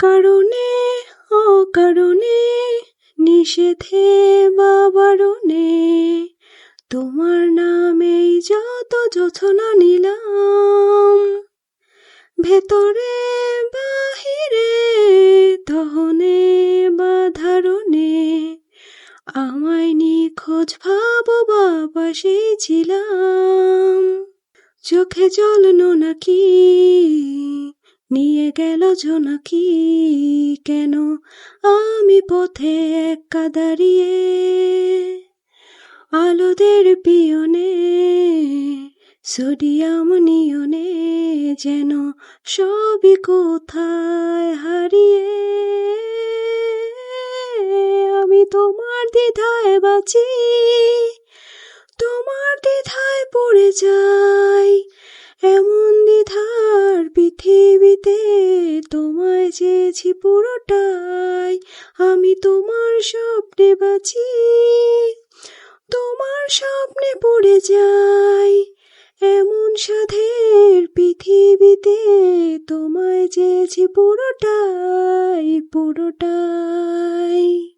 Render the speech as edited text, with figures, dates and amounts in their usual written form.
কারণে অকারণে, নিষেধে বা বারণে, তোমার নামেই যত জোছনা নিলাম, ভেতরে বাহিরে, দহনে বা ধারণে, আমায় নিখোঁজ ভাববাসী ছিলাম। চোখে জল নাকি নিয়ে গেল জোনাকি, কেন আমি পথে একা দাঁড়িয়ে, আলোদের পিয়নে, সোডিয়াম নিয়নে, যেন সবই কোথায় হারিয়ে। আমি তোমার দ্বিধায় বাঁচি, তোমার দ্বিধায় পড়ে যাই, এমন দ্বিধার পৃথিবীতে তোমায় চেয়েছি পুরোটাই। আমি তোমার স্বপ্নে বাঁচি, তোমার স্বপ্নে পড়ে যাই, এমন সাধের পৃথিবীতে তোমায় চেয়েছি পুরোটাই পুরোটাই।